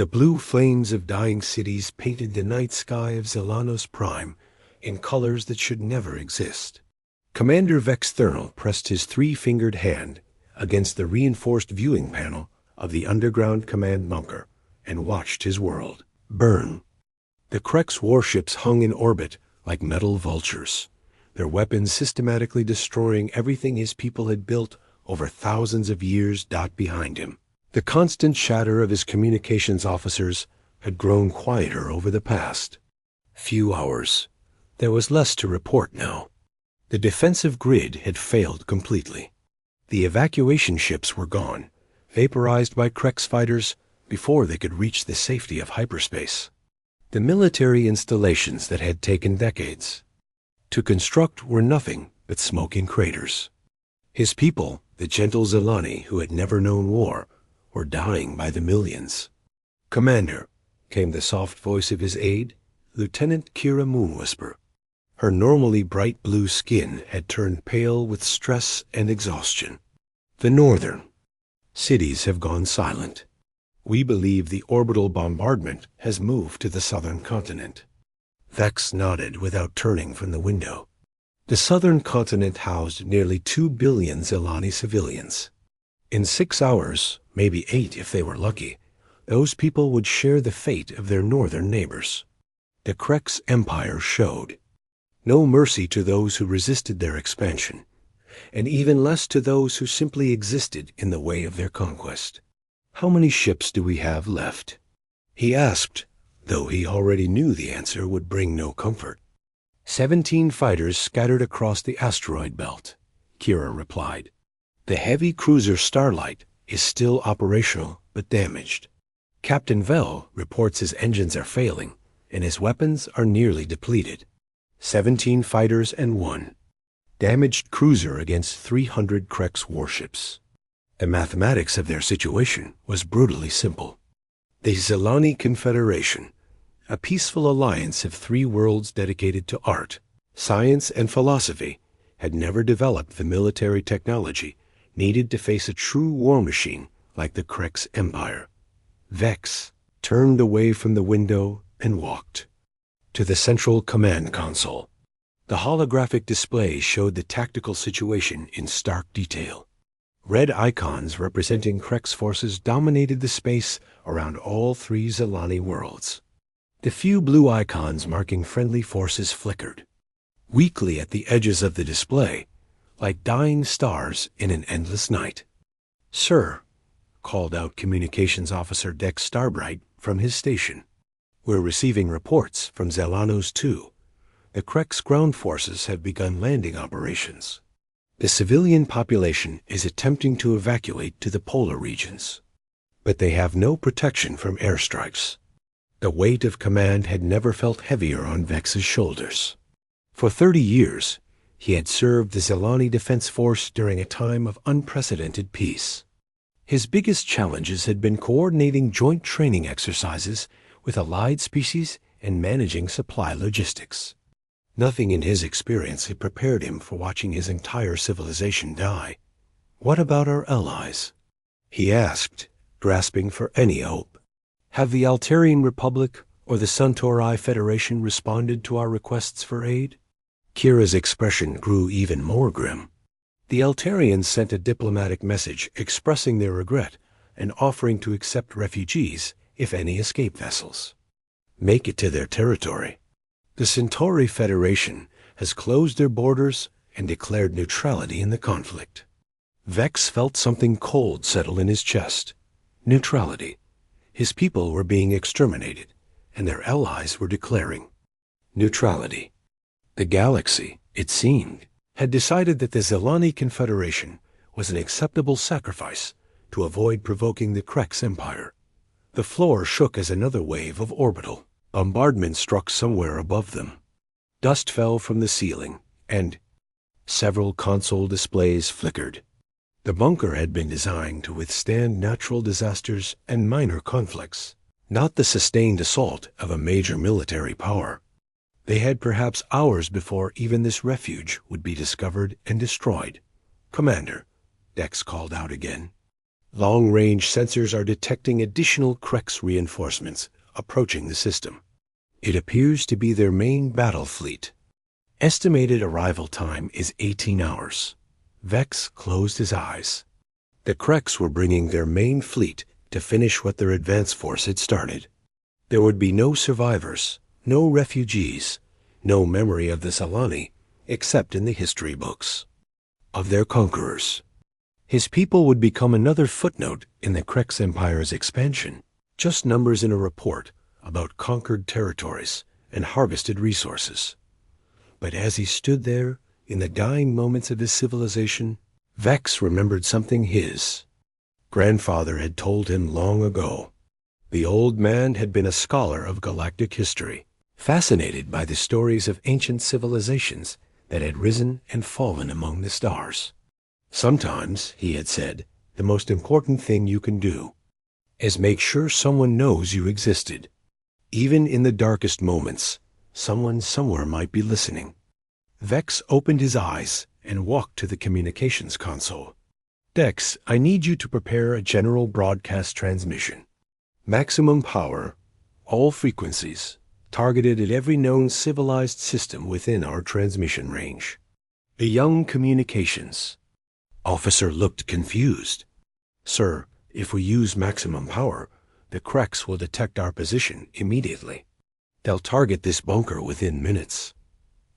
The blue flames of dying cities painted the night sky of Zelanos Prime in colors that should never exist. Commander Vex Thernal pressed his three-fingered hand against the reinforced viewing panel of the underground command bunker and watched his world burn. The Krex warships hung in orbit like metal vultures, their weapons systematically destroying everything his people had built over thousands of years behind him. The constant chatter of his communications officers had grown quieter over the past few hours. There was less to report now. The defensive grid had failed completely. The evacuation ships were gone, vaporized by Krex fighters before they could reach the safety of hyperspace. The military installations that had taken decades to construct were nothing but smoking craters. His people, the gentle Zelani who had never known war, were dying by the millions. "Commander," came the soft voice of his aide, Lieutenant Kira Moonwhisper. Her normally bright blue skin had turned pale with stress and exhaustion. "The northern cities have gone silent. We believe the orbital bombardment has moved to the southern continent." Vex nodded without turning from the window. The southern continent housed nearly 2 billion Zelani civilians. In 6 hours, maybe 8 if they were lucky, those people would share the fate of their northern neighbors. The Krex Empire showed no mercy to those who resisted their expansion, and even less to those who simply existed in the way of their conquest. "How many ships do we have left?" he asked, though he already knew the answer would bring no comfort. 17 fighters scattered across the asteroid belt, Kira replied. "The heavy cruiser Starlight is still operational but damaged. Captain Vel reports his engines are failing and his weapons are nearly depleted. 17 fighters and 1 damaged cruiser against 300 Krex warships." The mathematics of their situation was brutally simple. The Zelani Confederation, a peaceful alliance of 3 worlds dedicated to art, science, and philosophy, had never developed the military technology needed to face a true war machine like the Krex Empire. Vex turned away from the window and walked to the central command console. The holographic display showed the tactical situation in stark detail. Red icons representing Krex forces dominated the space around all 3 Zelani worlds. The few blue icons marking friendly forces flickered weakly at the edges of the display, like dying stars in an endless night. "Sir," called out Communications Officer Dex Starbright from his station, "we're receiving reports from Zelanos 2. The Krex ground forces have begun landing operations. The civilian population is attempting to evacuate to the polar regions, but they have no protection from airstrikes." The weight of command had never felt heavier on Vex's shoulders. For 30 years, he had served the Zelani Defense Force during a time of unprecedented peace. His biggest challenges had been coordinating joint training exercises with allied species and managing supply logistics. Nothing in his experience had prepared him for watching his entire civilization die. "What about our allies?" he asked, grasping for any hope. "Have the Altarian Republic or the Suntorii Federation responded to our requests for aid?" Kira's expression grew even more grim. "The Altarians sent a diplomatic message expressing their regret and offering to accept refugees if any escape vessels make it to their territory. The Centauri Federation has closed their borders and declared neutrality in the conflict." Vex felt something cold settle in his chest. Neutrality. His people were being exterminated, and their allies were declaring neutrality. The galaxy, it seemed, had decided that the Zelani Confederation was an acceptable sacrifice to avoid provoking the Krex Empire. The floor shook as another wave of orbital bombardment struck somewhere above them. Dust fell from the ceiling, and several console displays flickered. The bunker had been designed to withstand natural disasters and minor conflicts, not the sustained assault of a major military power. They had perhaps hours before even this refuge would be discovered and destroyed. "Commander," Dex called out again. Long-range sensors are detecting additional Krex reinforcements approaching the system. It appears to be their main battle fleet. Estimated arrival time is 18 hours. Vex closed his eyes. The Krex were bringing their main fleet to finish what their advance force had started. There would be no survivors, no refugees, no memory of the Zalani, except in the history books. Of their conquerors. His people would become another footnote in the Krex Empire's expansion, just numbers in a report about conquered territories and harvested resources. But as he stood there, in the dying moments of his civilization, Vex remembered something his grandfather had told him long ago. The old man had been a scholar of galactic history, fascinated by the stories of ancient civilizations that had risen and fallen among the stars. Sometimes, he had said, the most important thing you can do is make sure someone knows you existed. Even in the darkest moments, someone somewhere might be listening. Vex opened his eyes and walked to the communications console. Dex, I need you to prepare a general broadcast transmission. Maximum power, all frequencies, targeted at every known civilized system within our transmission range. The young communications. Officer looked confused. Sir, if we use maximum power, the Krex will detect our position immediately. They'll target this bunker within minutes.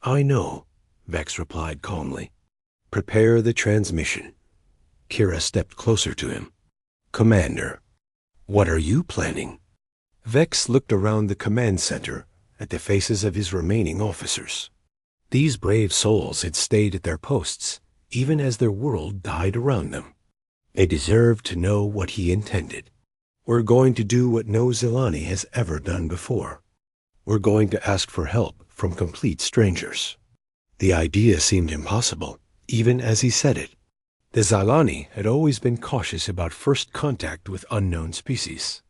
I know, Vex replied calmly. Prepare the transmission. Kira stepped closer to him. Commander, what are you planning? Vex looked around the command center at the faces of his remaining officers. These brave souls had stayed at their posts, even as their world died around them. They deserved to know what he intended. We're going to do what no Zilani has ever done before. We're going to ask for help from complete strangers. The idea seemed impossible, even as he said it. The Zilani had always been cautious about first contact with unknown species.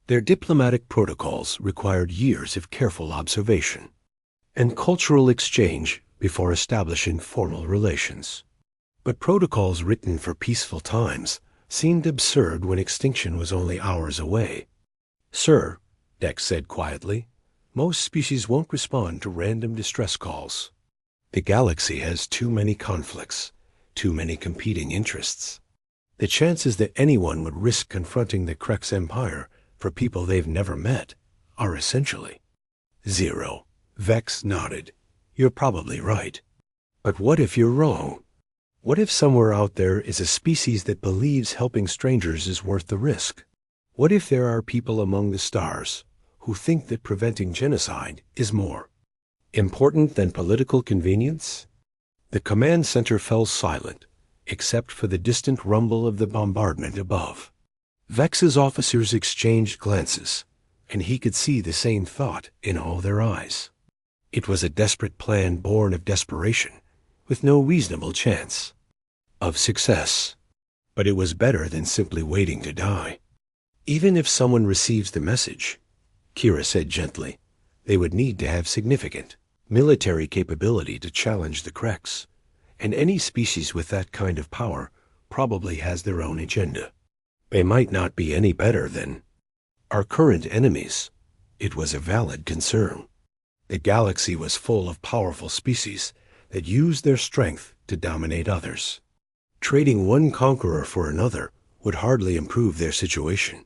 Their diplomatic protocols required years of careful observation and cultural exchange before establishing formal relations. But protocols written for peaceful times seemed absurd when extinction was only hours away. Sir, Dex said quietly, most species won't respond to random distress calls. The galaxy has too many conflicts, too many competing interests. The chances that anyone would risk confronting the Krex Empire for people they've never met are essentially zero. Vex nodded. You're probably right. But what if you're wrong? What if somewhere out there is a species that believes helping strangers is worth the risk? What if there are people among the stars who think that preventing genocide is more important than political convenience? The command center fell silent, except for the distant rumble of the bombardment above. Vex's officers exchanged glances, and he could see the same thought in all their eyes. It was a desperate plan born of desperation, with no reasonable chance of success. But it was better than simply waiting to die. Even if someone receives the message, Kira said gently, they would need to have significant military capability to challenge the Krex, and any species with that kind of power probably has their own agenda. They might not be any better than our current enemies. It was a valid concern. The galaxy was full of powerful species that used their strength to dominate others. Trading one conqueror for another would hardly improve their situation.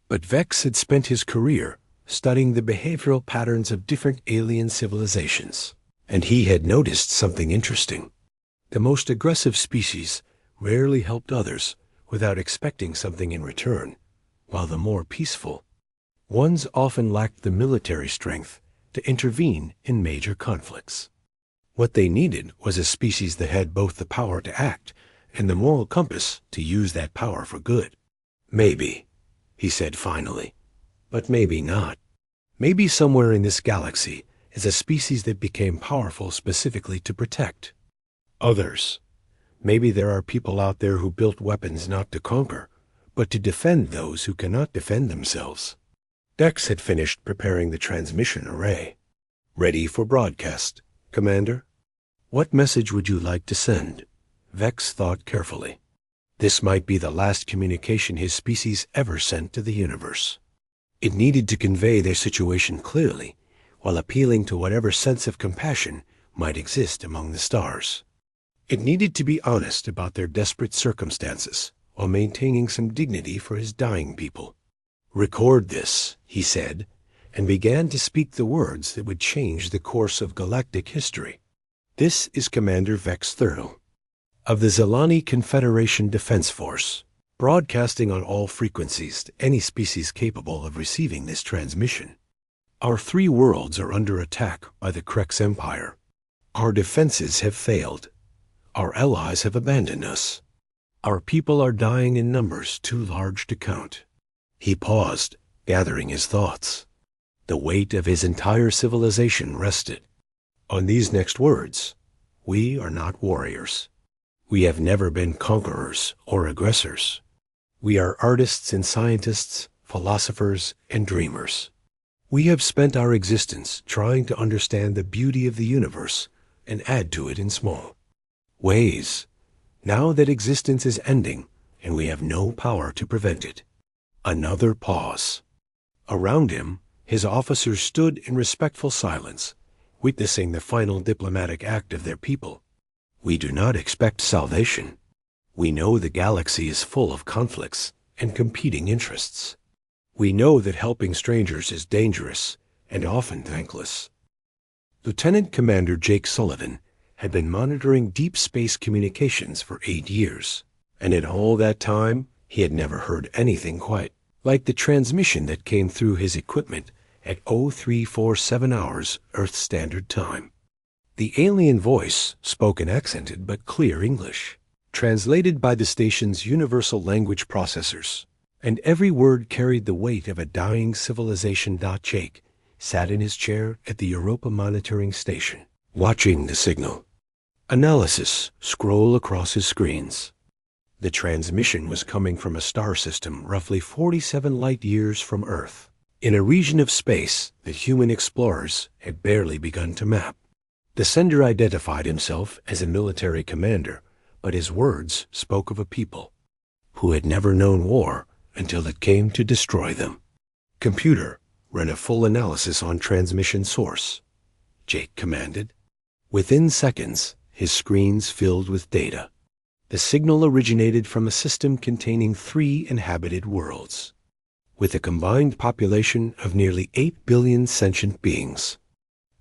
But Vex had spent his career studying the behavioral patterns of different alien civilizations, and he had noticed something interesting. The most aggressive species rarely helped others without expecting something in return, while the more peaceful ones often lacked the military strength to intervene in major conflicts. What they needed was a species that had both the power to act and the moral compass to use that power for good. Maybe, he said finally, but maybe not. Maybe somewhere in this galaxy is a species that became powerful specifically to protect others. Maybe there are people out there who built weapons not to conquer, but to defend those who cannot defend themselves. Dex had finished preparing the transmission array. Ready for broadcast, Commander? What message would you like to send? Vex thought carefully. This might be the last communication his species ever sent to the universe. It needed to convey their situation clearly, while appealing to whatever sense of compassion might exist among the stars. It needed to be honest about their desperate circumstances, while maintaining some dignity for his dying people. "Record this," he said, and began to speak the words that would change the course of galactic history. "This is Commander Vex Thurnell of the Zelani Confederation Defense Force, broadcasting on all frequencies to any species capable of receiving this transmission. Our 3 worlds are under attack by the Krex Empire. Our defenses have failed. Our allies have abandoned us. Our people are dying in numbers too large to count." He paused, gathering his thoughts. The weight of his entire civilization rested on these next words. "We are not warriors. We have never been conquerors or aggressors. We are artists and scientists, philosophers and dreamers. We have spent our existence trying to understand the beauty of the universe and add to it in small ways. Now that existence is ending, and we have no power to prevent it." Another pause. Around him, his officers stood in respectful silence, witnessing the final diplomatic act of their people. "We do not expect salvation. We know the galaxy is full of conflicts and competing interests. We know that helping strangers is dangerous and often thankless." Lieutenant Commander Jake Sullivan had been monitoring deep space communications for 8 years, and in all that time he had never heard anything quite like the transmission that came through his equipment at 0347 hours Earth Standard Time. The alien voice spoke in accented but clear English, translated by the station's universal language processors, and every word carried the weight of a dying civilization. Jake sat in his chair at the Europa monitoring station, watching the signal analysis scroll across his screens. The transmission was coming from a star system roughly 47 light-years from Earth, in a region of space that human explorers had barely begun to map. The sender identified himself as a military commander, but his words spoke of a people who had never known war until it came to destroy them. "Computer, run a full analysis on transmission source," Jake commanded. Within seconds, his screens filled with data. The signal originated from a system containing 3 inhabited worlds, with a combined population of nearly 8 billion sentient beings.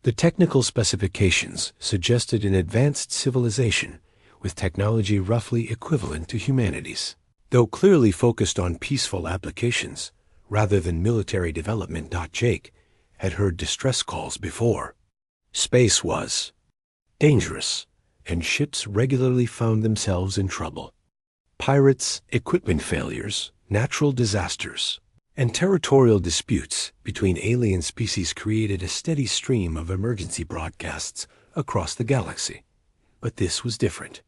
The technical specifications suggested an advanced civilization with technology roughly equivalent to humanity's, though clearly focused on peaceful applications rather than military development. Jake had heard distress calls before. Space was dangerous, and ships regularly found themselves in trouble. Pirates, equipment failures, natural disasters, and territorial disputes between alien species created a steady stream of emergency broadcasts across the galaxy. But this was different.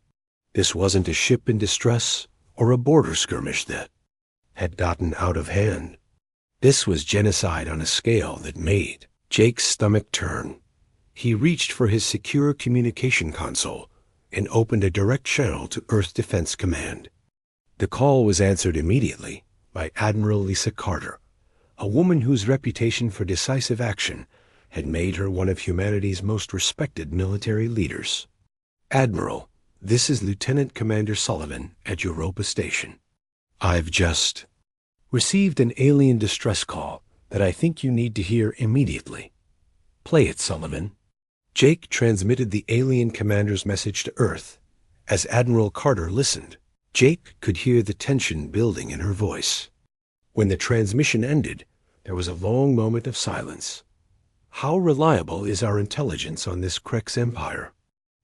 This wasn't a ship in distress or a border skirmish that had gotten out of hand. This was genocide on a scale that made Jake's stomach turn. He reached for his secure communication console and opened a direct channel to Earth Defense Command. The call was answered immediately by Admiral Lisa Carter, a woman whose reputation for decisive action had made her one of humanity's most respected military leaders. "Admiral, this is Lieutenant Commander Sullivan at Europa Station. I've just received an alien distress call that I think you need to hear immediately." "Play it, Sullivan." Jake transmitted the alien commander's message to Earth. As Admiral Carter listened, Jake could hear the tension building in her voice. When the transmission ended, there was a long moment of silence. "How reliable is our intelligence on this Krex Empire?"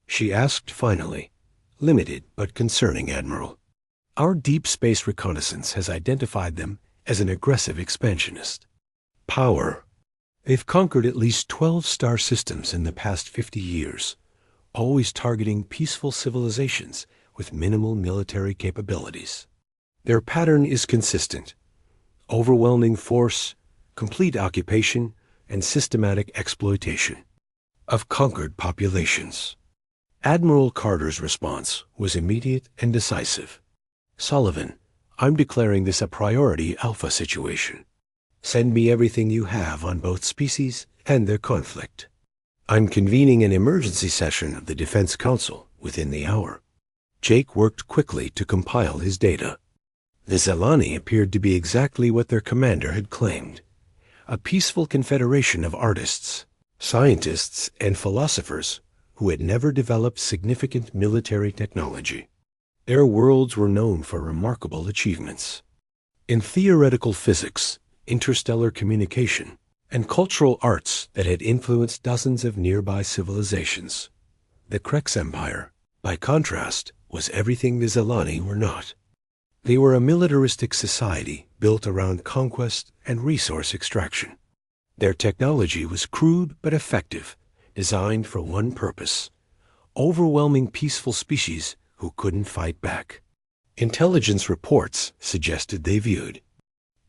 she asked finally. "Limited but concerning, Admiral. Our deep space reconnaissance has identified them as an aggressive expansionist. Power. They've conquered at least 12 star systems in the past 50 years, always targeting peaceful civilizations with minimal military capabilities. Their pattern is consistent: overwhelming force, complete occupation, and systematic exploitation of conquered populations." Admiral Carter's response was immediate and decisive. Sullivan, I'm declaring this a priority alpha situation. Send me everything you have on both species and their conflict. I'm convening an emergency session of the Defense Council within the hour. Jake worked quickly to compile his data. The Zelani appeared to be exactly what their commander had claimed. A peaceful confederation of artists, scientists, and philosophers who had never developed significant military technology. Their worlds were known for remarkable achievements in theoretical physics, interstellar communication, and cultural arts that had influenced dozens of nearby civilizations. The Krex Empire, by contrast, was everything the Zelani were not. They were a militaristic society built around conquest and resource extraction. Their technology was crude but effective, designed for one purpose: overwhelming peaceful species who couldn't fight back. Intelligence reports suggested they viewed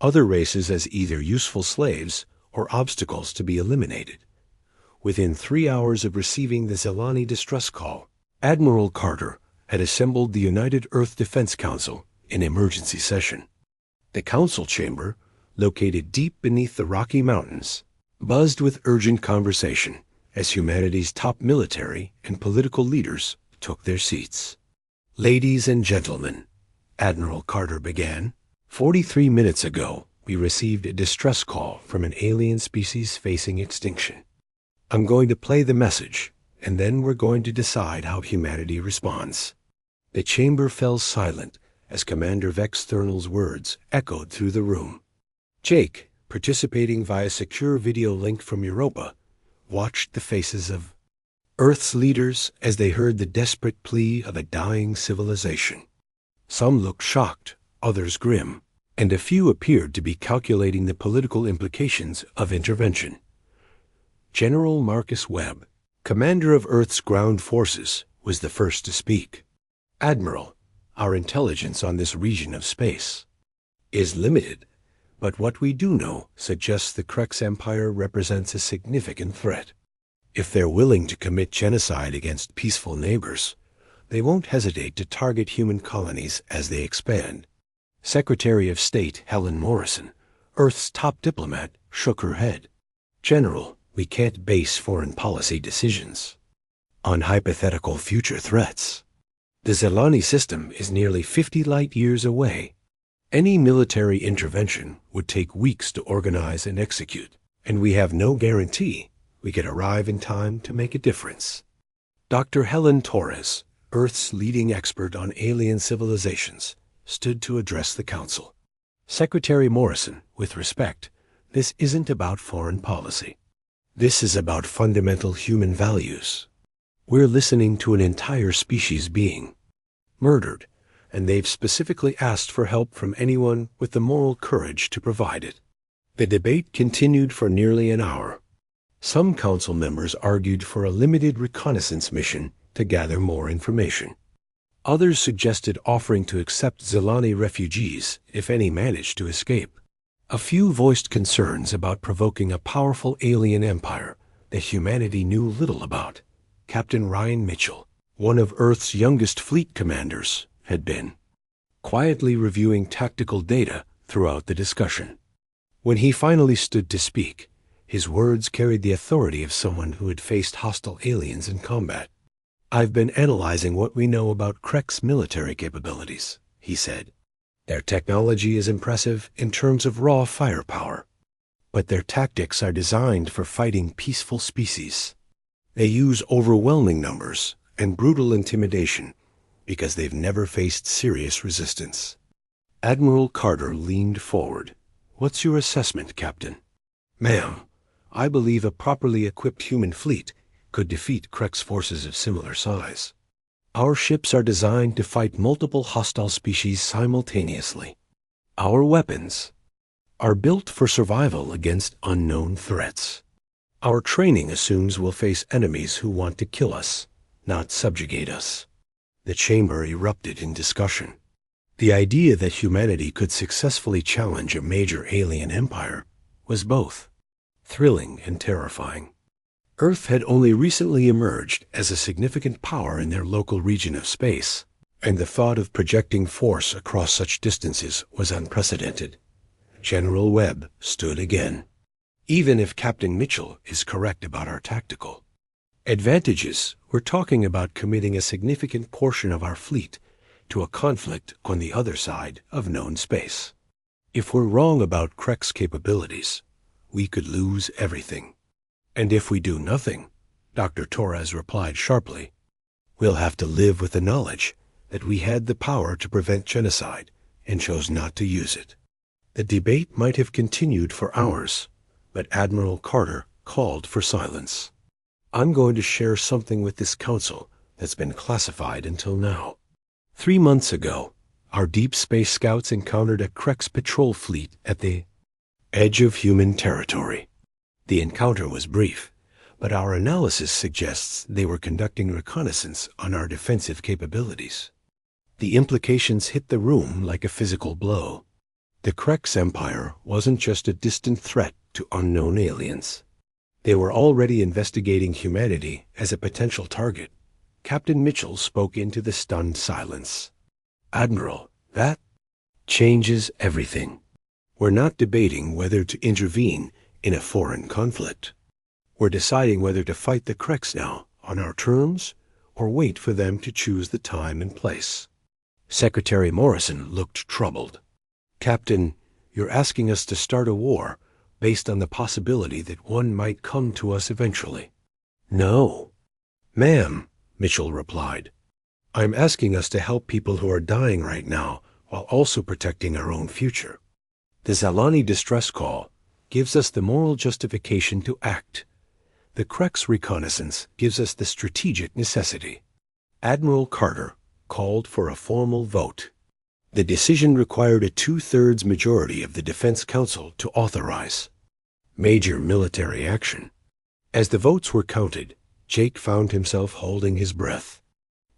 other races as either useful slaves or obstacles to be eliminated. Within 3 hours of receiving the Zelani distress call, Admiral Carter had assembled the United Earth Defense Council in emergency session. The council chamber, located deep beneath the Rocky Mountains, buzzed with urgent conversation as humanity's top military and political leaders took their seats. Ladies and gentlemen, Admiral Carter began, 43 minutes ago, we received a distress call from an alien species facing extinction. I'm going to play the message, and then we're going to decide how humanity responds. The chamber fell silent as Commander Vex Thurnell's words echoed through the room. Jake, participating via secure video link from Europa, watched the faces of Earth's leaders as they heard the desperate plea of a dying civilization. Some looked shocked, others grim, and a few appeared to be calculating the political implications of intervention. General Marcus Webb, commander of Earth's ground forces, was the first to speak. Admiral, our intelligence on this region of space is limited, but what we do know suggests the Krex Empire represents a significant threat. If they're willing to commit genocide against peaceful neighbors, they won't hesitate to target human colonies as they expand. Secretary of State Helen Morrison, Earth's top diplomat, shook her head. General, we can't base foreign policy decisions on hypothetical future threats. The Zelani system is nearly 50 light-years away. Any military intervention would take weeks to organize and execute, and we have no guarantee we could arrive in time to make a difference. Dr. Helen Torres, Earth's leading expert on alien civilizations, stood to address the council. Secretary Morrison, with respect, this isn't about foreign policy. This is about fundamental human values. We're listening to an entire species being murdered, and they've specifically asked for help from anyone with the moral courage to provide it. The debate continued for nearly an hour. Some council members argued for a limited reconnaissance mission to gather more information. Others suggested offering to accept Zelani refugees if any managed to escape. A few voiced concerns about provoking a powerful alien empire that humanity knew little about. Captain Ryan Mitchell, one of Earth's youngest fleet commanders, had been quietly reviewing tactical data throughout the discussion. When he finally stood to speak, his words carried the authority of someone who had faced hostile aliens in combat. I've been analyzing what we know about Krex military capabilities, he said. Their technology is impressive in terms of raw firepower, but their tactics are designed for fighting peaceful species. They use overwhelming numbers and brutal intimidation because they've never faced serious resistance. Admiral Carter leaned forward. What's your assessment, Captain? Ma'am, I believe a properly equipped human fleet could defeat Krex forces of similar size. Our ships are designed to fight multiple hostile species simultaneously. Our weapons are built for survival against unknown threats. Our training assumes we'll face enemies who want to kill us, not subjugate us. The chamber erupted in discussion. The idea that humanity could successfully challenge a major alien empire was both thrilling and terrifying. Earth had only recently emerged as a significant power in their local region of space, and the thought of projecting force across such distances was unprecedented. General Webb stood again. Even if Captain Mitchell is correct about our tactical advantages, we're talking about committing a significant portion of our fleet to a conflict on the other side of known space. If we're wrong about Krek's capabilities, we could lose everything. And if we do nothing, Dr. Torres replied sharply, we'll have to live with the knowledge that we had the power to prevent genocide and chose not to use it. The debate might have continued for hours, but Admiral Carter called for silence. I'm going to share something with this council that's been classified until now. 3 months ago, our deep space scouts encountered a Krek's patrol fleet at the edge of human territory. The encounter was brief, but our analysis suggests they were conducting reconnaissance on our defensive capabilities. The implications hit the room like a physical blow. The Krek's empire wasn't just a distant threat to unknown aliens. They were already investigating humanity as a potential target. Captain Mitchell spoke into the stunned silence. Admiral, that changes everything. We're not debating whether to intervene in a foreign conflict. We're deciding whether to fight the Kreks now on our terms or wait for them to choose the time and place. Secretary Morrison looked troubled. Captain, you're asking us to start a war based on the possibility that one might come to us eventually. No. Ma'am, Mitchell replied. I'm asking us to help people who are dying right now while also protecting our own future. The Zalani distress call gives us the moral justification to act. The Krek's reconnaissance gives us the strategic necessity. Admiral Carter called for a formal vote. The decision required a 2/3 majority of the Defense Council to authorize major military action. As the votes were counted, Jake found himself holding his breath.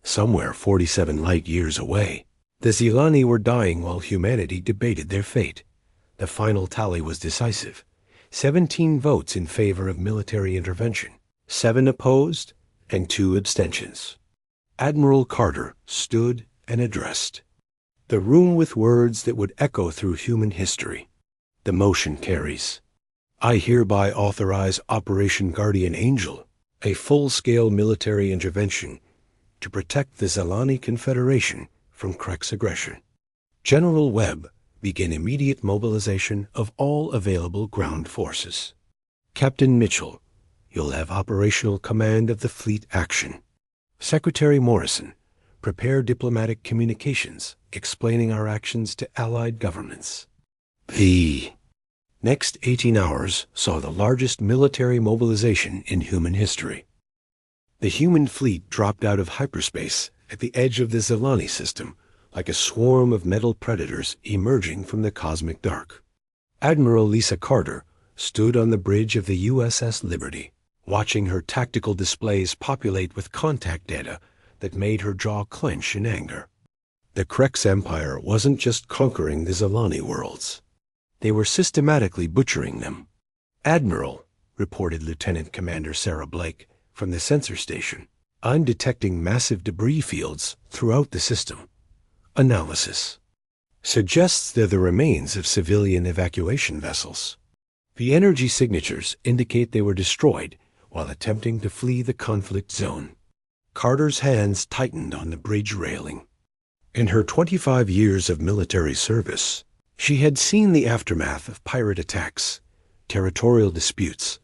Somewhere 47 light years away, the Zilani were dying while humanity debated their fate. The final tally was decisive. 17 votes in favor of military intervention, 7 opposed, and 2 abstentions. Admiral Carter stood and addressed the room with words that would echo through human history. The motion carries. I hereby authorize Operation Guardian Angel, a full-scale military intervention to protect the Zalani Confederation from Krek's aggression. General Webb began immediate mobilization of all available ground forces. Captain Mitchell, you'll have operational command of the fleet action. Secretary Morrison, prepare diplomatic communications explaining our actions to allied governments. The next 18 hours saw the largest military mobilization in human history. The human fleet dropped out of hyperspace at the edge of the Zalani system like a swarm of metal predators emerging from the cosmic dark. Admiral Lisa Carter stood on the bridge of the USS Liberty, watching her tactical displays populate with contact data that made her jaw clench in anger. The Krek's empire wasn't just conquering the Zalani worlds. They were systematically butchering them. Admiral, reported Lieutenant Commander Sarah Blake from the sensor station, I'm detecting massive debris fields throughout the system. Analysis suggests they're the remains of civilian evacuation vessels. The energy signatures indicate they were destroyed while attempting to flee the conflict zone. Carter's hands tightened on the bridge railing. In her 25 years of military service, she had seen the aftermath of pirate attacks, territorial disputes,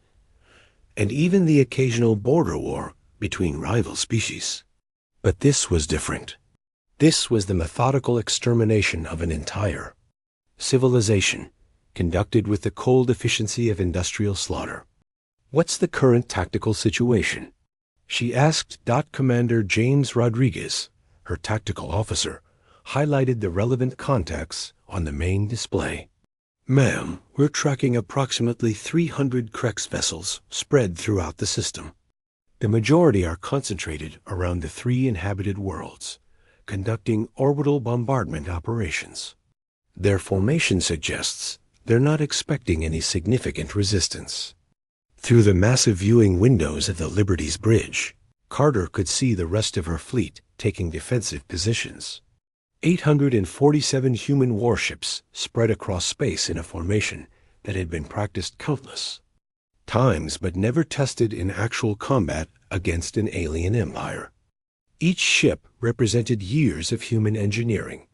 and even the occasional border war between rival species. But this was different. This was the methodical extermination of an entire civilization, conducted with the cold efficiency of industrial slaughter. What's the current tactical situation? She asked. Commander James Rodriguez, her tactical officer, highlighted the relevant contacts on the main display. Ma'am, we're tracking approximately 300 Krek's vessels spread throughout the system. The majority are concentrated around the 3 inhabited worlds, conducting orbital bombardment operations. Their formation suggests they're not expecting any significant resistance. Through the massive viewing windows of the Liberty's bridge, Carter could see the rest of her fleet taking defensive positions. 847 human warships spread across space in a formation that had been practiced countless times but never tested in actual combat against an alien empire. Each ship represented years of human engineering,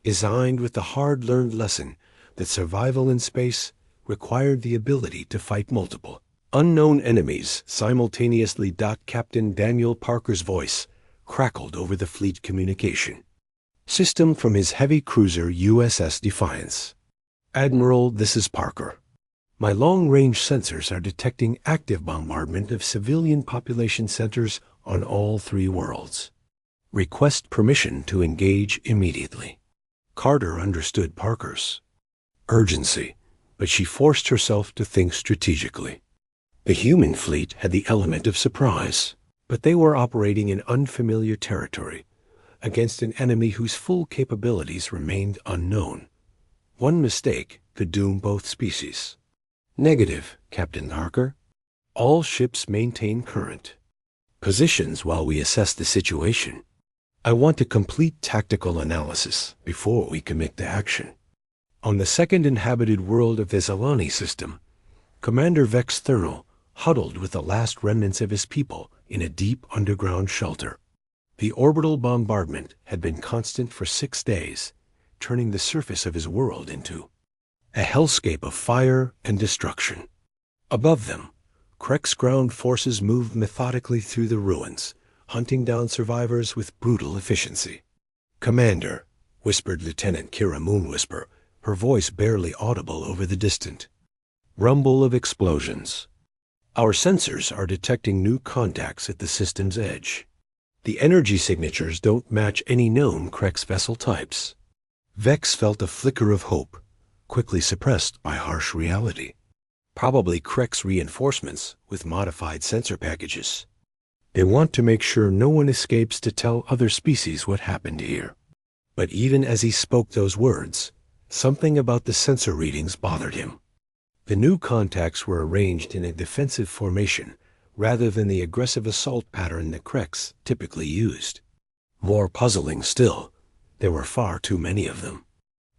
designed with the hard-learned lesson that survival in space required the ability to fight multiple unknown enemies simultaneously. Captain Daniel Parker's voice crackled over the fleet communication system from his heavy cruiser USS Defiance. "Admiral, this is Parker. My long-range sensors are detecting active bombardment of civilian population centers on all 3 worlds. Request permission to engage immediately." Carter understood Parker's urgency, but she forced herself to think strategically. The human fleet had the element of surprise, but they were operating in unfamiliar territory against an enemy whose full capabilities remained unknown. One mistake could doom both species. "Negative, Captain Parker. All ships maintain current positions while we assess the situation. I want a complete tactical analysis before we commit to action." On the second inhabited world of the Zalani system, Commander Vex Thurnell huddled with the last remnants of his people in a deep underground shelter. The orbital bombardment had been constant for 6 days, turning the surface of his world into a hellscape of fire and destruction. Above them, Krek's ground forces moved methodically through the ruins, hunting down survivors with brutal efficiency. "Commander," whispered Lieutenant Kira Moonwhisper, her voice barely audible over the distant rumble of explosions. "Our sensors are detecting new contacts at the system's edge. The energy signatures don't match any known Krek's vessel types." Vex felt a flicker of hope, quickly suppressed by harsh reality. Probably Krek's reinforcements with modified sensor packages. They want to make sure no one escapes to tell other species what happened here. But even as he spoke those words, something about the sensor readings bothered him. The new contacts were arranged in a defensive formation rather than the aggressive assault pattern that Kreks typically used. More puzzling still, there were far too many of them.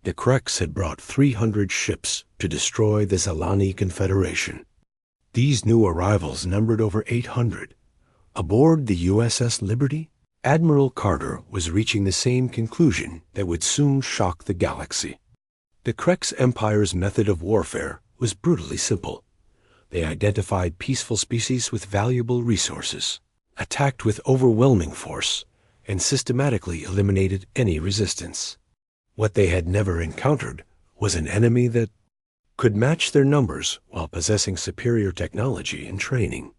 The Kreks had brought 300 ships to destroy the Zalani Confederation. These new arrivals numbered over 800. Aboard the USS Liberty, Admiral Carter was reaching the same conclusion that would soon shock the galaxy. The Kreks Empire's method of warfare was brutally simple. They identified peaceful species with valuable resources, attacked with overwhelming force, and systematically eliminated any resistance. What they had never encountered was an enemy that could match their numbers while possessing superior technology and training.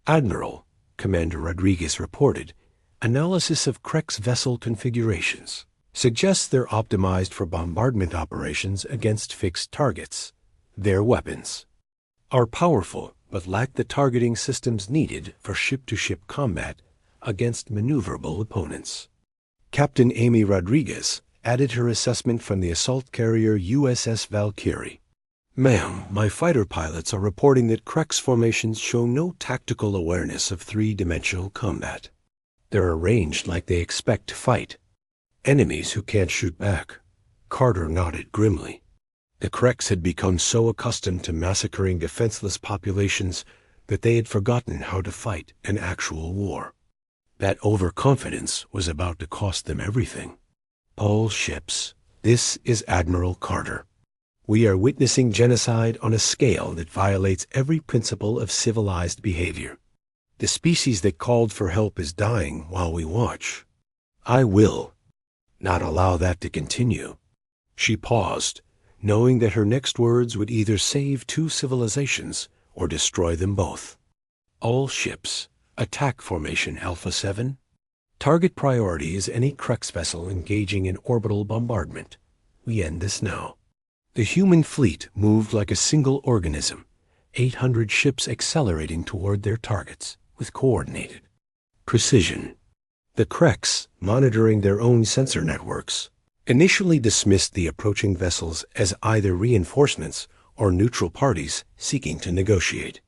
"Admiral," Commander Rodriguez reported, "analysis of Krek's vessel configurations suggests they're optimized for bombardment operations against fixed targets. Their weapons are powerful but lack the targeting systems needed for ship-to-ship combat against maneuverable opponents." Captain Amy Rodriguez added her assessment from the assault carrier USS Valkyrie. "Ma'am, my fighter pilots are reporting that Krek's formations show no tactical awareness of 3-dimensional combat. They're arranged like they expect to fight enemies who can't shoot back." Carter nodded grimly. The Kreks had become so accustomed to massacring defenseless populations that they had forgotten how to fight an actual war. That overconfidence was about to cost them everything. "All ships, this is Admiral Carter. We are witnessing genocide on a scale that violates every principle of civilized behavior. The species that called for help is dying while we watch. I will not allow that to continue." She paused, knowing that her next words would either save 2 civilizations or destroy them both. "All ships, attack formation Alpha 7. Target priority is any Kreks vessel engaging in orbital bombardment. We end this now." The human fleet moved like a single organism, 800 ships accelerating toward their targets with coordinated precision. The Kreks, monitoring their own sensor networks, initially dismissed the approaching vessels as either reinforcements or neutral parties seeking to negotiate.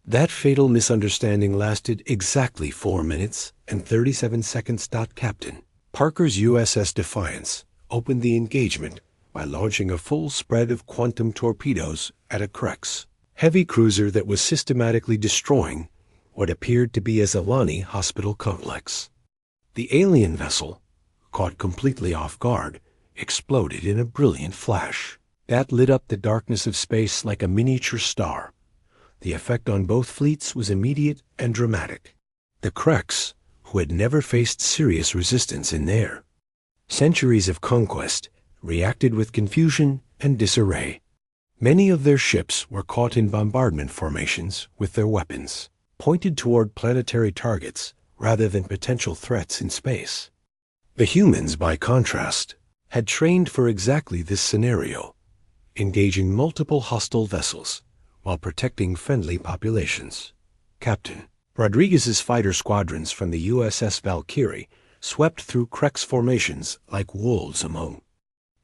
That fatal misunderstanding lasted exactly 4 minutes and 37 seconds. Captain Parker's USS Defiance opened the engagement by launching a full spread of quantum torpedoes at a Krex heavy cruiser that was systematically destroying what appeared to be a Zalani hospital complex. The alien vessel, caught completely off guard, exploded in a brilliant flash that lit up the darkness of space like a miniature star. The effect on both fleets was immediate and dramatic. The Krex, who had never faced serious resistance in their centuries of conquest, reacted with confusion and disarray. Many of their ships were caught in bombardment formations with their weapons pointed toward planetary targets rather than potential threats in space. The humans, by contrast, had trained for exactly this scenario, engaging multiple hostile vessels while protecting friendly populations. Captain Rodriguez's fighter squadrons from the USS Valkyrie swept through Krex formations like wolves among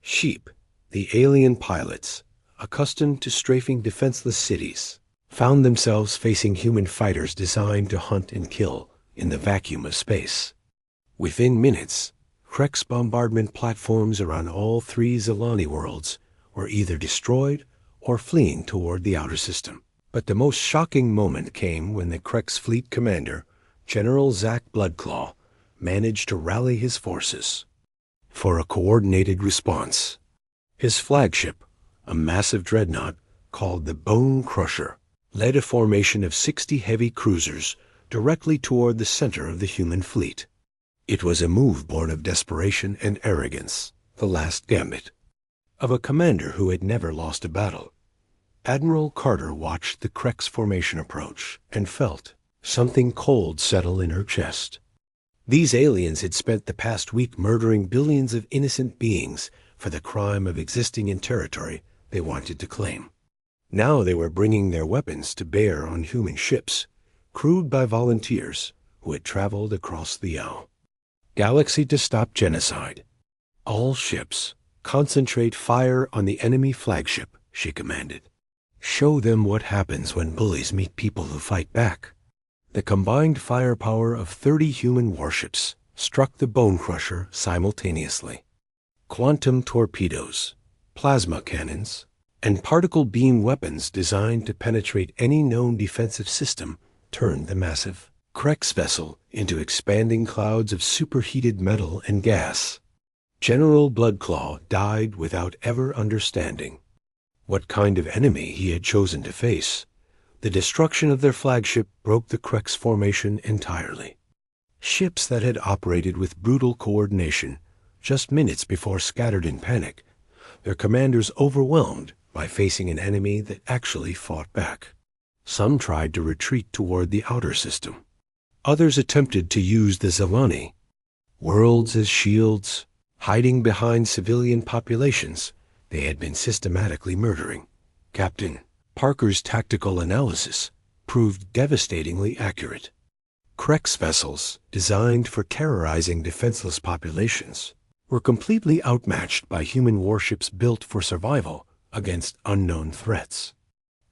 sheep. The alien pilots, accustomed to strafing defenseless cities, found themselves facing human fighters designed to hunt and kill in the vacuum of space. Within minutes, Krex bombardment platforms around all 3 Zalani worlds were either destroyed or fleeing toward the outer system. But the most shocking moment came when the Krex fleet commander, General Zach Bloodclaw, managed to rally his forces for a coordinated response. His flagship, a massive dreadnought called the Bone Crusher, led a formation of 60 heavy cruisers directly toward the center of the human fleet. It was a move born of desperation and arrogance, the last gambit of a commander who had never lost a battle. Admiral Carter watched the Krex formation approach and felt something cold settle in her chest. These aliens had spent the past week murdering billions of innocent beings for the crime of existing in territory they wanted to claim. Now they were bringing their weapons to bear on human ships, crewed by volunteers who had traveled across the galaxy to stop genocide. All ships, concentrate fire on the enemy flagship, she commanded. Show them what happens when bullies meet people who fight back. The combined firepower of 30 human warships struck the Bone Crusher simultaneously. Quantum torpedoes, plasma cannons, and particle beam weapons designed to penetrate any known defensive system turned the massive Krex vessel into expanding clouds of superheated metal and gas. General Bloodclaw died without ever understanding what kind of enemy he had chosen to face. The destruction of their flagship broke the Krex formation entirely. Ships that had operated with brutal coordination just minutes before scattered in panic, their commanders overwhelmed by facing an enemy that actually fought back. Some tried to retreat toward the outer system. Others attempted to use the Zalani worlds as shields, hiding behind civilian populations they had been systematically murdering. Captain Parker's tactical analysis proved devastatingly accurate. Krex vessels, designed for terrorizing defenseless populations, were completely outmatched by human warships built for survival against unknown threats.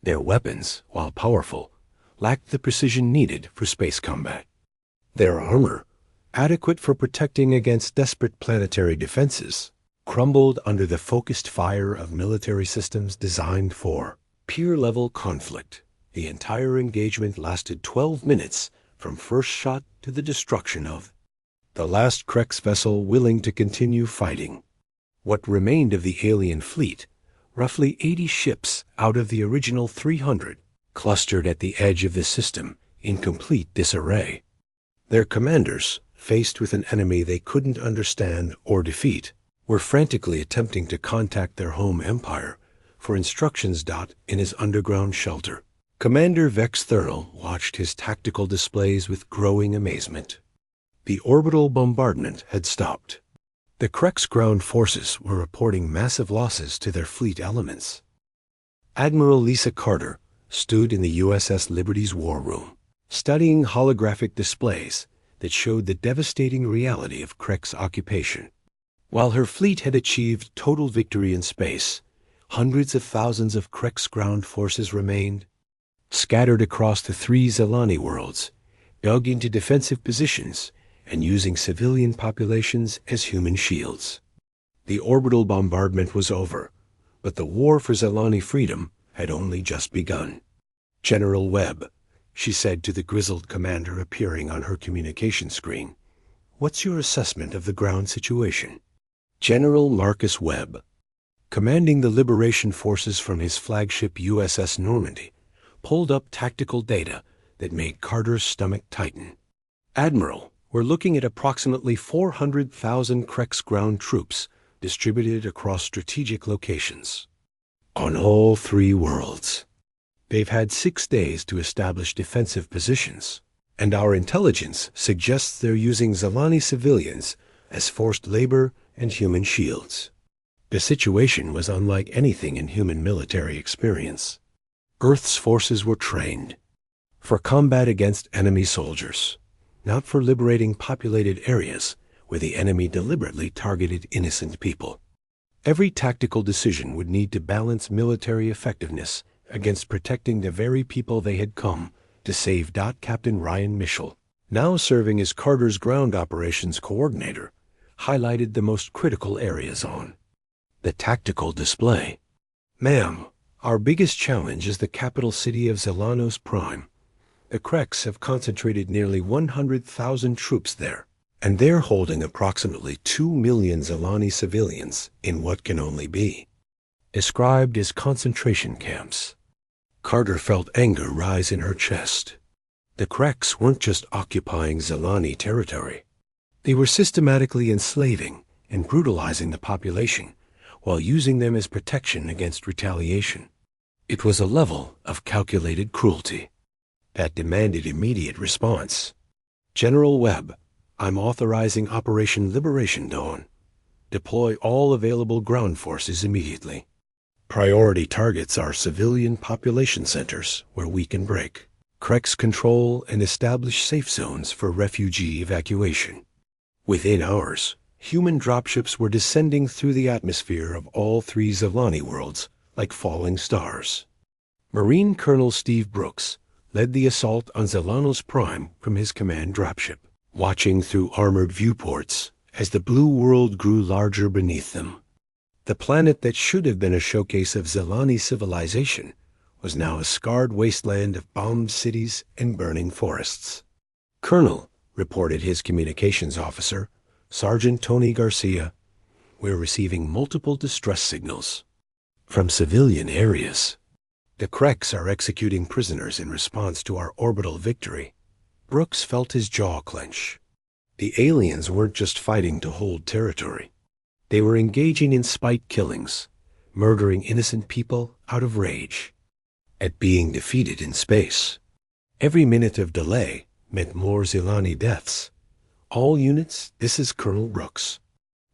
Their weapons, while powerful, lacked the precision needed for space combat. Their armor, adequate for protecting against desperate planetary defenses, crumbled under the focused fire of military systems designed for peer-level conflict. The entire engagement lasted 12 minutes from first shot to the destruction of the last Krex vessel willing to continue fighting. What remained of the alien fleet, roughly 80 ships out of the original 300, clustered at the edge of the system in complete disarray. Their commanders, faced with an enemy they couldn't understand or defeat, were frantically attempting to contact their home empire for instructions. In his underground shelter, Commander Vex Thurnell watched his tactical displays with growing amazement. The orbital bombardment had stopped. The Krex ground forces were reporting massive losses to their fleet elements. Admiral Lisa Carter stood in the USS Liberty's war room, studying holographic displays that showed the devastating reality of Krex occupation. While her fleet had achieved total victory in space, hundreds of thousands of Krex ground forces remained scattered across the three Zelani worlds, dug into defensive positions, and using civilian populations as human shields. The orbital bombardment was over, but the war for Zelani freedom had only just begun. "General Webb," she said to the grizzled commander appearing on her communication screen, "what's your assessment of the ground situation?" General Marcus Webb, commanding the liberation forces from his flagship USS Normandy, pulled up tactical data that made Carter's stomach tighten. "Admiral, we're looking at approximately 400,000 Krex ground troops distributed across strategic locations on all three worlds. They've had 6 days to establish defensive positions, and our intelligence suggests they're using Zelani civilians as forced labor and human shields." The situation was unlike anything in human military experience. Earth's forces were trained for combat against enemy soldiers, not for liberating populated areas where the enemy deliberately targeted innocent people. Every tactical decision would need to balance military effectiveness against protecting the very people they had come to save. Captain Ryan Mischel, now serving as Carter's ground operations coordinator, highlighted the most critical areas on the tactical display. "Ma'am, our biggest challenge is the capital city of Zelanos Prime. The Krex have concentrated nearly 100,000 troops there, and they're holding approximately 2 million Zelani civilians in what can only be described as concentration camps." Carter felt anger rise in her chest. The Krex weren't just occupying Zelani territory. They were systematically enslaving and brutalizing the population while using them as protection against retaliation. It was a level of calculated cruelty that demanded immediate response. "General Webb, I'm authorizing Operation Liberation Dawn. Deploy all available ground forces immediately. Priority targets are civilian population centers where we can break Krex control and establish safe zones for refugee evacuation." Within hours, human dropships were descending through the atmosphere of all three Zelani worlds like falling stars. Marine Colonel Steve Brooks led the assault on Zelanos Prime from his command dropship, watching through armored viewports as the blue world grew larger beneath them. The planet that should have been a showcase of Zelani civilization was now a scarred wasteland of bombed cities and burning forests. "Colonel," reported his communications officer, Sergeant Tony Garcia, "we're receiving multiple distress signals from civilian areas. The Krex are executing prisoners in response to our orbital victory." Brooks felt his jaw clench. The aliens weren't just fighting to hold territory. They were engaging in spite killings, murdering innocent people out of rage at being defeated in space. Every minute of delay meant more Zelani deaths. "All units, this is Colonel Brooks.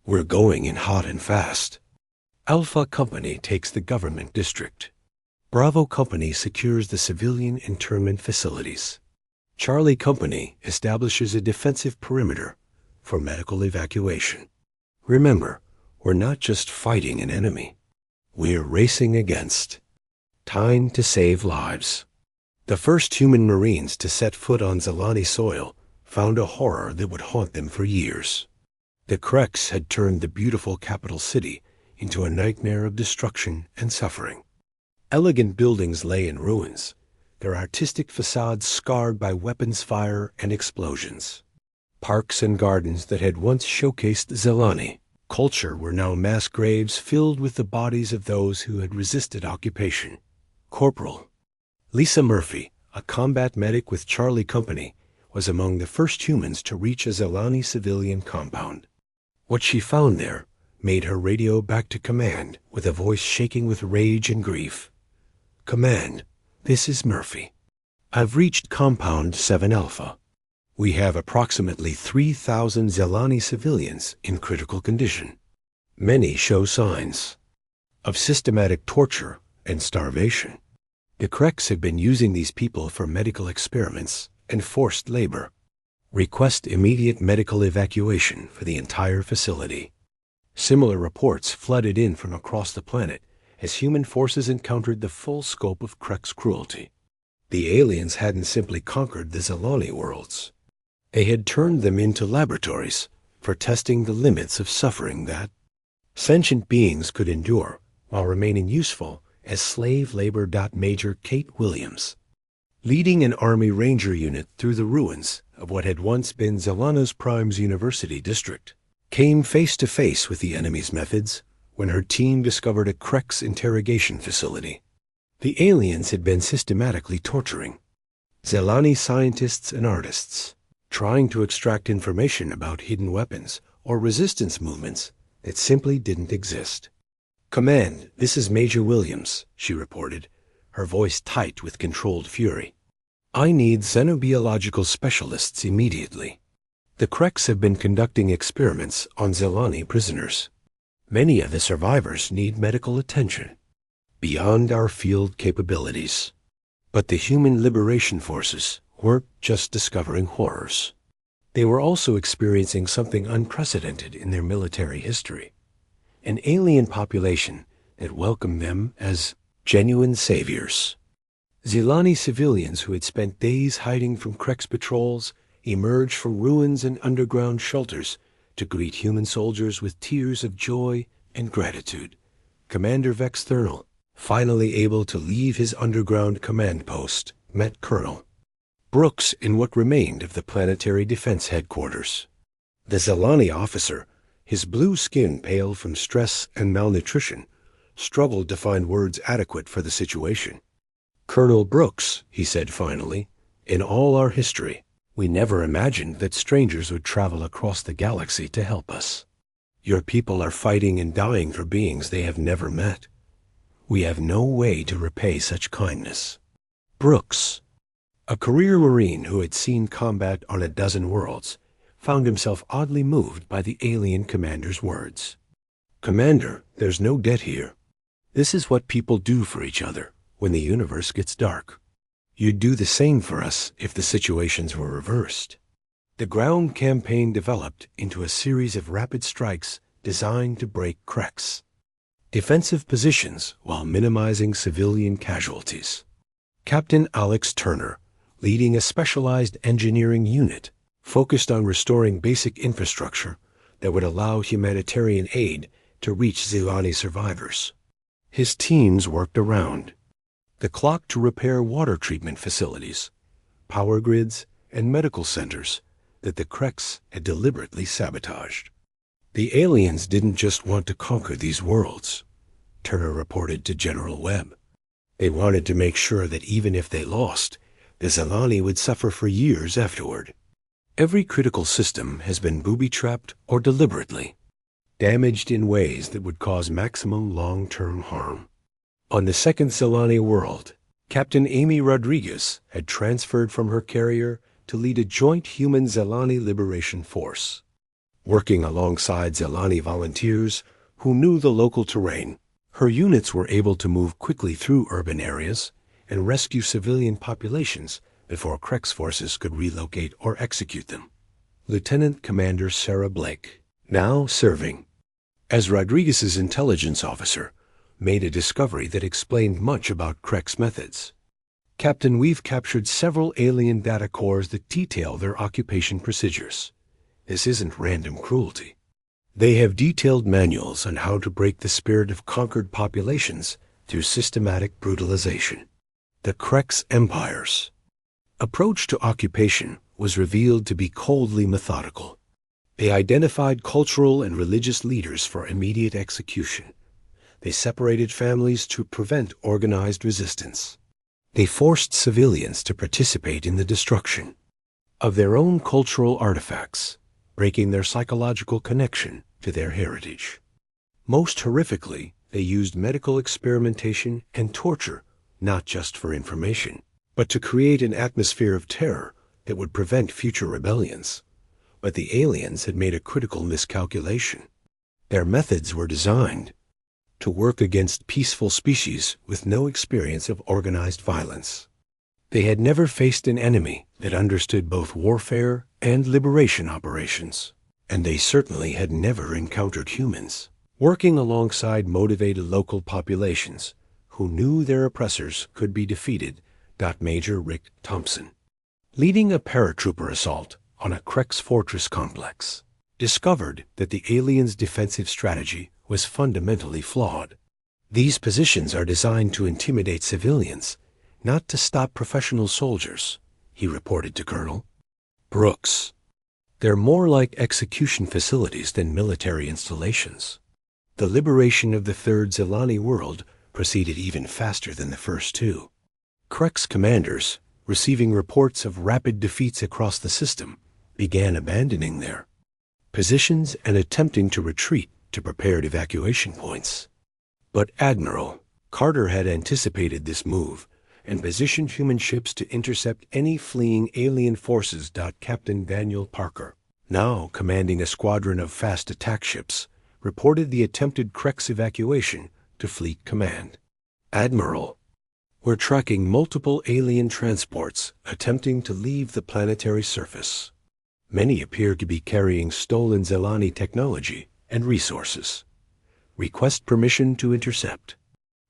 We're going in hot and fast. Alpha Company takes the government district. Bravo Company secures the civilian internment facilities. Charlie Company establishes a defensive perimeter for medical evacuation. Remember, we're not just fighting an enemy. We're racing against time to save lives." The first human Marines to set foot on Zelani soil found a horror that would haunt them for years. The Krex had turned the beautiful capital city into a nightmare of destruction and suffering. Elegant buildings lay in ruins, their artistic facades scarred by weapons fire and explosions. Parks and gardens that had once showcased Zelani culture were now mass graves filled with the bodies of those who had resisted occupation. Corporal Lisa Murphy, a combat medic with Charlie Company, was among the first humans to reach a Zelani civilian compound. What she found there made her radio back to command with a voice shaking with rage and grief. "Command, this is Murphy. I've reached Compound 7 Alpha. We have approximately 3,000 Zelani civilians in critical condition. Many show signs of systematic torture and starvation. The Krex have been using these people for medical experiments and forced labor. Request immediate medical evacuation for the entire facility." Similar reports flooded in from across the planet as human forces encountered the full scope of Krex cruelty. The aliens hadn't simply conquered the Zelani worlds. They had turned them into laboratories for testing the limits of suffering that sentient beings could endure while remaining useful as slave labor. Major Kate Williams, leading an Army Ranger unit through the ruins of what had once been Zelana's Prime's University District, came face to face with the enemy's methods when her team discovered a Krex interrogation facility. The aliens had been systematically torturing Zelani scientists and artists, trying to extract information about hidden weapons or resistance movements that simply didn't exist. "Command, this is Major Williams," she reported, her voice tight with controlled fury. "I need xenobiological specialists immediately. The Krex have been conducting experiments on Zelani prisoners. Many of the survivors need medical attention beyond our field capabilities." But the human liberation forces weren't just discovering horrors. They were also experiencing something unprecedented in their military history. An alien population that welcomed them as genuine saviors. Zelani civilians who had spent days hiding from Krex patrols emerged from ruins and underground shelters to greet human soldiers with tears of joy and gratitude. Commander Vex Thurnell, finally able to leave his underground command post, met Colonel Brooks in what remained of the Planetary Defense Headquarters. The Zelani officer, his blue skin pale from stress and malnutrition, struggled to find words adequate for the situation. "Colonel Brooks," he said finally, "in all our history, we never imagined that strangers would travel across the galaxy to help us. Your people are fighting and dying for beings they have never met. We have no way to repay such kindness." Brooks, a career Marine who had seen combat on a dozen worlds, found himself oddly moved by the alien commander's words. "Commander, there's no debt here. This is what people do for each other when the universe gets dark. You'd do the same for us if the situations were reversed." The ground campaign developed into a series of rapid strikes designed to break Krex defensive positions while minimizing civilian casualties. Captain Alex Turner, leading a specialized engineering unit focused on restoring basic infrastructure that would allow humanitarian aid to reach Zelani survivors. His teams worked around the clock to repair water treatment facilities, power grids, and medical centers that the Krex had deliberately sabotaged. The aliens didn't just want to conquer these worlds, Turner reported to General Webb. They wanted to make sure that even if they lost, the Zelani would suffer for years afterward. Every critical system has been booby-trapped or deliberately damaged in ways that would cause maximum long-term harm. On the second Zelani world, Captain Amy Rodriguez had transferred from her carrier to lead a joint human-Zelani liberation force. Working alongside Zelani volunteers who knew the local terrain, her units were able to move quickly through urban areas and rescue civilian populations before Krex forces could relocate or execute them. Lieutenant Commander Sarah Blake, now serving as Rodriguez's intelligence officer, made a discovery that explained much about Krex methods. "Captain, we've captured several alien data cores that detail their occupation procedures. This isn't random cruelty. They have detailed manuals on how to break the spirit of conquered populations through systematic brutalization." The Krex Empire's approach to occupation was revealed to be coldly methodical. They identified cultural and religious leaders for immediate execution. They separated families to prevent organized resistance. They forced civilians to participate in the destruction of their own cultural artifacts, breaking their psychological connection to their heritage. Most horrifically, they used medical experimentation and torture not just for information, but to create an atmosphere of terror that would prevent future rebellions. But the aliens had made a critical miscalculation. Their methods were designed to work against peaceful species with no experience of organized violence. They had never faced an enemy that understood both warfare and liberation operations, and they certainly had never encountered humans. Working alongside motivated local populations who knew their oppressors could be defeated Major Rick Thompson, leading a paratrooper assault on a Krex fortress complex, discovered that the aliens' defensive strategy was fundamentally flawed. These positions are designed to intimidate civilians, not to stop professional soldiers, he reported to Colonel Brooks. They're more like execution facilities than military installations. The liberation of the third Zelani world proceeded even faster than the first two. Krex commanders, receiving reports of rapid defeats across the system, began abandoning their positions and attempting to retreat to prepared evacuation points. But Admiral Carter had anticipated this move and positioned human ships to intercept any fleeing alien forces. Captain Daniel Parker, now commanding a squadron of fast attack ships, reported the attempted Krex evacuation to Fleet Command. Admiral, we're tracking multiple alien transports attempting to leave the planetary surface. Many appear to be carrying stolen Zelani technology and resources. Request permission to intercept.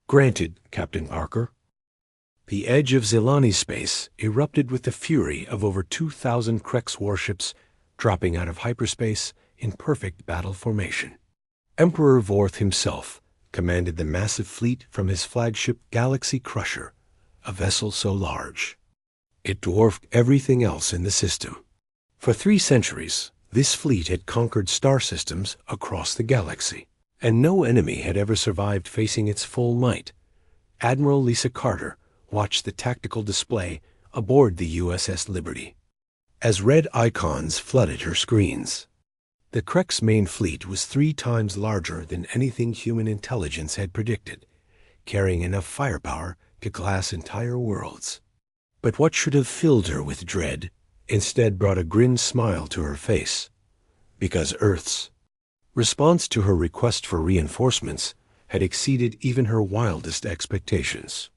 Granted, Captain Parker. The edge of Zelani space erupted with the fury of over 2,000 Krex warships dropping out of hyperspace in perfect battle formation. Emperor Vorth himself commanded the massive fleet from his flagship Galaxy Crusher, a vessel so large it dwarfed everything else in the system. For 3 centuries, this fleet had conquered star systems across the galaxy, and no enemy had ever survived facing its full might. Admiral Lisa Carter watched the tactical display aboard the USS Liberty as red icons flooded her screens. The Krex main fleet was 3 times larger than anything human intelligence had predicted, carrying enough firepower to glass entire worlds. But what should have filled her with dread instead brought a grim smile to her face, because Earth's response to her request for reinforcements had exceeded even her wildest expectations.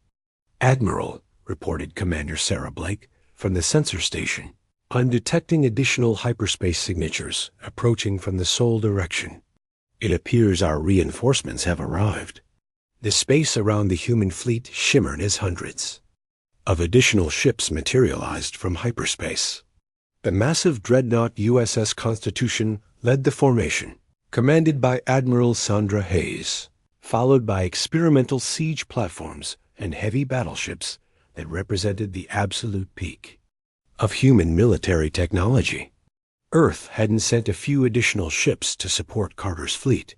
Admiral, reported Commander Sarah Blake from the sensor station, I'm detecting additional hyperspace signatures approaching from the Sol direction. It appears our reinforcements have arrived. The space around the human fleet shimmered as hundreds of additional ships materialized from hyperspace. The massive dreadnought USS Constitution led the formation, commanded by Admiral Sandra Hayes, followed by experimental siege platforms and heavy battleships that represented the absolute peak of human military technology. Earth hadn't sent a few additional ships to support Carter's fleet.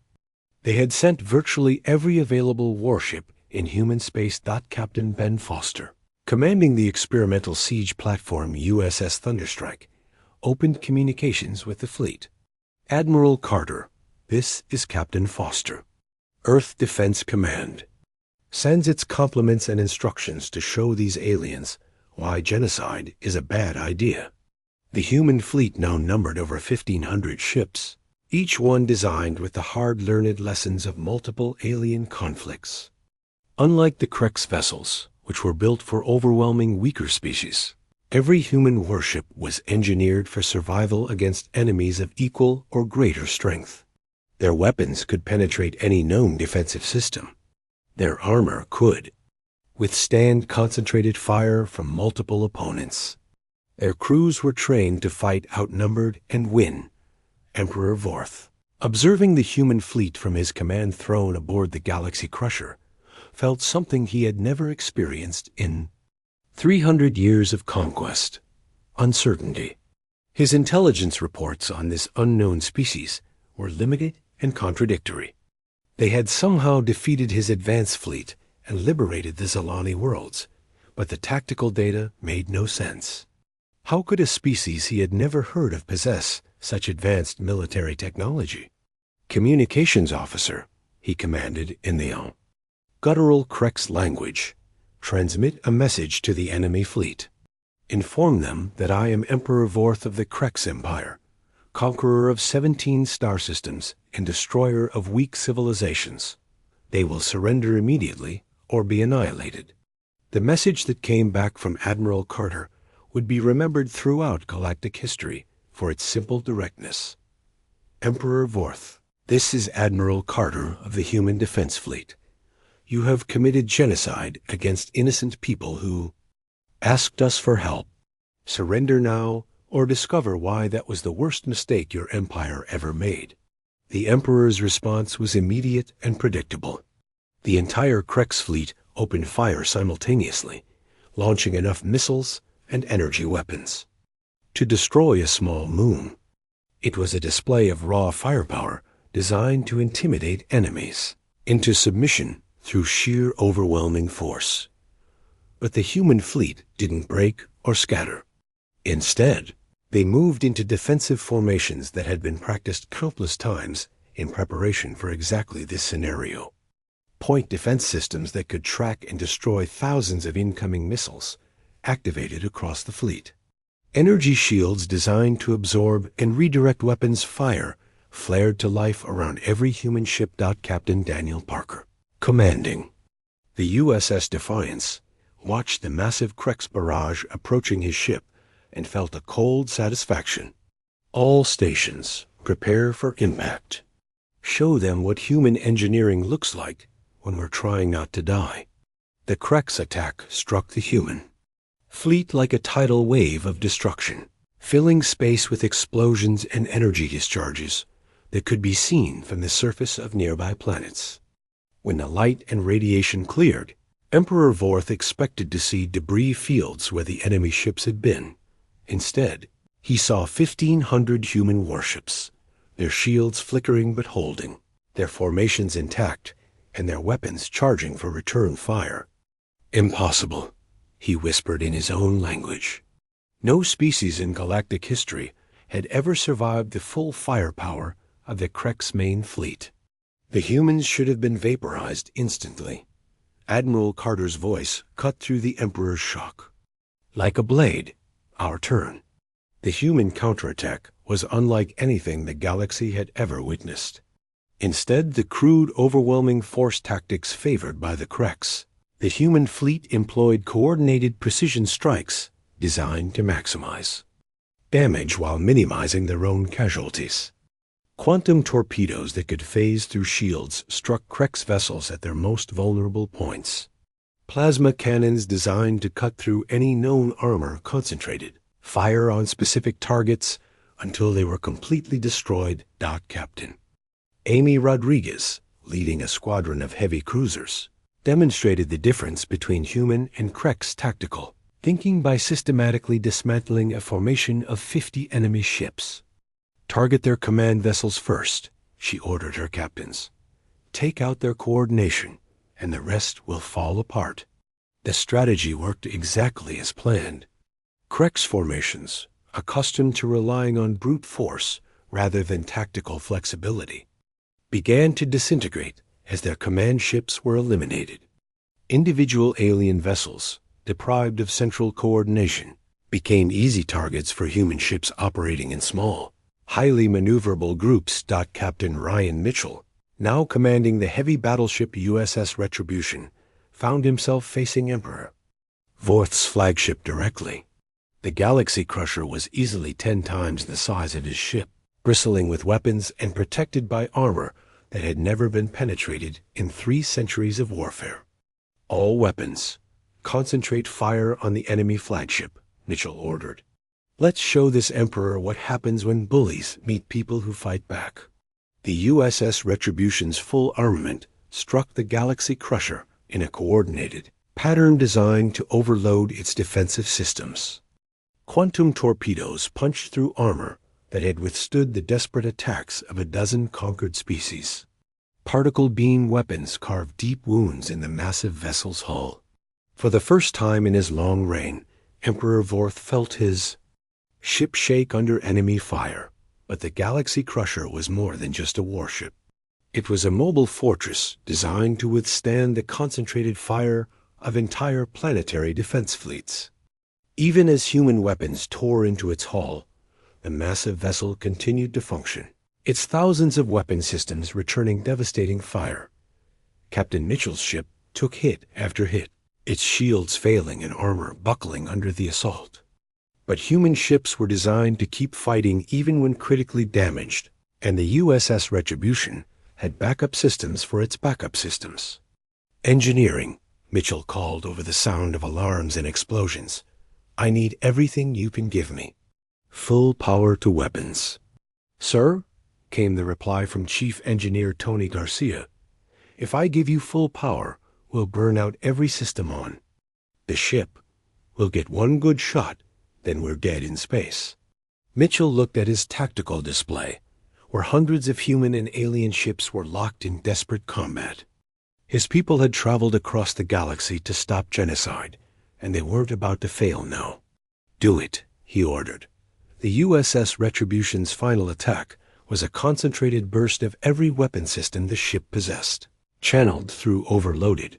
They had sent virtually every available warship in human space. Captain Ben Foster, commanding the experimental siege platform USS Thunderstrike, opened communications with the fleet. Admiral Carter, this is Captain Foster. Earth Defense Command sends its compliments and instructions to show these aliens why genocide is a bad idea. The human fleet now numbered over 1,500 ships, each one designed with the hard-learned lessons of multiple alien conflicts. Unlike the Krex vessels, which were built for overwhelming weaker species, every human warship was engineered for survival against enemies of equal or greater strength. Their weapons could penetrate any known defensive system. Their armor could withstand concentrated fire from multiple opponents. Their crews were trained to fight outnumbered and win. Emperor Vorth, observing the human fleet from his command throne aboard the Galaxy Crusher, felt something he had never experienced in 300 years of conquest: uncertainty. His intelligence reports on this unknown species were limited and contradictory. They had somehow defeated his advance fleet and liberated the Zelani worlds, but the tactical data made no sense. How could a species he had never heard of possess such advanced military technology? Communications officer, he commanded in the guttural Krex language, transmit a message to the enemy fleet. Inform them that I am Emperor Vorth of the Krex Empire, conqueror of 17 star systems and destroyer of weak civilizations. They will surrender immediately or be annihilated. The message that came back from Admiral Carter would be remembered throughout galactic history for its simple directness. Emperor Vorth, this is Admiral Carter of the Human Defense Fleet. You have committed genocide against innocent people who asked us for help. Surrender now, or discover why that was the worst mistake your empire ever made. The Emperor's response was immediate and predictable. The entire Krex fleet opened fire simultaneously, launching enough missiles and energy weapons to destroy a small moon. It was a display of raw firepower designed to intimidate enemies into submission through sheer overwhelming force. But the human fleet didn't break or scatter. Instead, they moved into defensive formations that had been practiced countless times in preparation for exactly this scenario. Point defense systems that could track and destroy thousands of incoming missiles activated across the fleet. Energy shields designed to absorb and redirect weapons fire flared to life around every human ship. Captain Daniel Parker, commanding the USS Defiance, watched the massive Krex barrage approaching his ship and felt a cold satisfaction. All stations, prepare for impact. Show them what human engineering looks like when we're trying not to die. The Krex attack struck the human fleet like a tidal wave of destruction, filling space with explosions and energy discharges that could be seen from the surface of nearby planets. When the light and radiation cleared, Emperor Vorth expected to see debris fields where the enemy ships had been. Instead, he saw 1,500 human warships, their shields flickering but holding, their formations intact, and their weapons charging for return fire. Impossible, he whispered in his own language. No species in galactic history had ever survived the full firepower of the Krex main fleet. The humans should have been vaporized instantly. Admiral Carter's voice cut through the Emperor's shock. Like a blade, our turn. The human counterattack was unlike anything the galaxy had ever witnessed. Instead, the crude, overwhelming force tactics favored by the Krex. The human fleet employed coordinated precision strikes designed to maximize damage while minimizing their own casualties. Quantum torpedoes that could phase through shields struck Krex vessels at their most vulnerable points. Plasma cannons designed to cut through any known armor concentrated fire on specific targets until they were completely destroyed. Captain Amy Rodriguez, leading a squadron of heavy cruisers, demonstrated the difference between human and Krex tactical thinking by systematically dismantling a formation of 50 enemy ships. Target their command vessels first, she ordered her captains. Take out their coordination, and the rest will fall apart. The strategy worked exactly as planned. Krex formations, accustomed to relying on brute force rather than tactical flexibility, began to disintegrate as their command ships were eliminated. Individual alien vessels, deprived of central coordination, became easy targets for human ships operating in small, highly maneuverable groups. Captain Ryan Mitchell, now commanding the heavy battleship USS Retribution, found himself facing Emperor Vorth's flagship directly. The Galaxy Crusher was easily 10 times the size of his ship, bristling with weapons and protected by armor that had never been penetrated in 3 centuries of warfare. All weapons, concentrate fire on the enemy flagship, Mitchell ordered. Let's show this Emperor what happens when bullies meet people who fight back. The USS Retribution's full armament struck the Galaxy Crusher in a coordinated pattern designed to overload its defensive systems. Quantum torpedoes punched through armor that had withstood the desperate attacks of a dozen conquered species. Particle beam weapons carved deep wounds in the massive vessel's hull. For the first time in his long reign, Emperor Vorth felt his ship shake under enemy fire. But the Galaxy Crusher was more than just a warship. It was a mobile fortress designed to withstand the concentrated fire of entire planetary defense fleets. Even as human weapons tore into its hull, the massive vessel continued to function, its thousands of weapon systems returning devastating fire. Captain Mitchell's ship took hit after hit, its shields failing and armor buckling under the assault. But human ships were designed to keep fighting even when critically damaged, and the USS Retribution had backup systems for its backup systems. Engineering, Mitchell called over the sound of alarms and explosions. I need everything you can give me. Full power to weapons. Sir, came the reply from Chief Engineer Tony Garcia. If I give you full power, we'll burn out every system on the ship. We'll get one good shot, then we're dead in space. Mitchell looked at his tactical display, where hundreds of human and alien ships were locked in desperate combat. His people had traveled across the galaxy to stop genocide, and they weren't about to fail now. Do it, he ordered. The USS Retribution's final attack was a concentrated burst of every weapon system the ship possessed, channeled through overloaded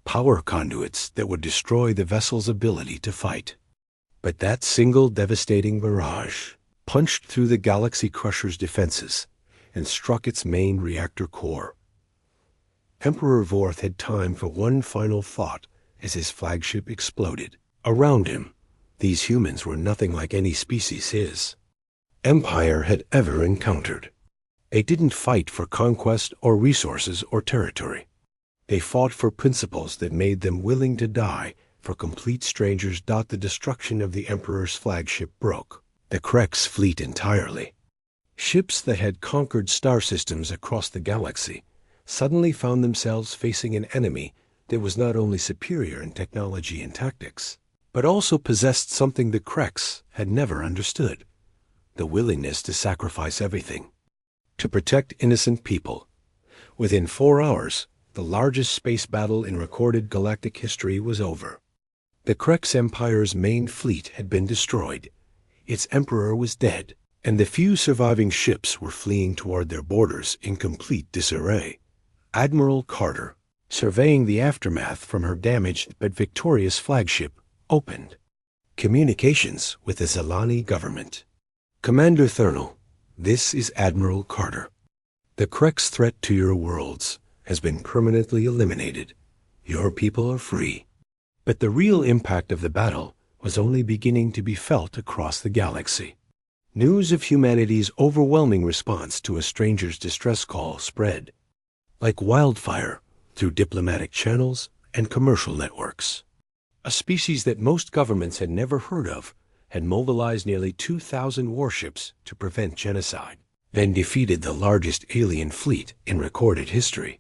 power conduits that would destroy the vessel's ability to fight. But that single devastating barrage punched through the Galaxy Crusher's defenses and struck its main reactor core. Emperor Vorth had time for one final thought as his flagship exploded. Around him, these humans were nothing like any species his empire had ever encountered. They didn't fight for conquest or resources or territory. They fought for principles that made them willing to die for complete strangers. The destruction of the Emperor's flagship broke the Krex fleet entirely. Ships that had conquered star systems across the galaxy suddenly found themselves facing an enemy that was not only superior in technology and tactics, but also possessed something the Krex had never understood: the willingness to sacrifice everything to protect innocent people. Within 4 hours, the largest space battle in recorded galactic history was over. The Krex Empire's main fleet had been destroyed, its emperor was dead, and the few surviving ships were fleeing toward their borders in complete disarray. Admiral Carter, surveying the aftermath from her damaged but victorious flagship, opened communications with the Zalani government. Commander Thurnell, this is Admiral Carter. The Krex threat to your worlds has been permanently eliminated. Your people are free. But the real impact of the battle was only beginning to be felt across the galaxy. News of humanity's overwhelming response to a stranger's distress call spread like wildfire through diplomatic channels and commercial networks. A species that most governments had never heard of had mobilized nearly 2,000 warships to prevent genocide, then defeated the largest alien fleet in recorded history.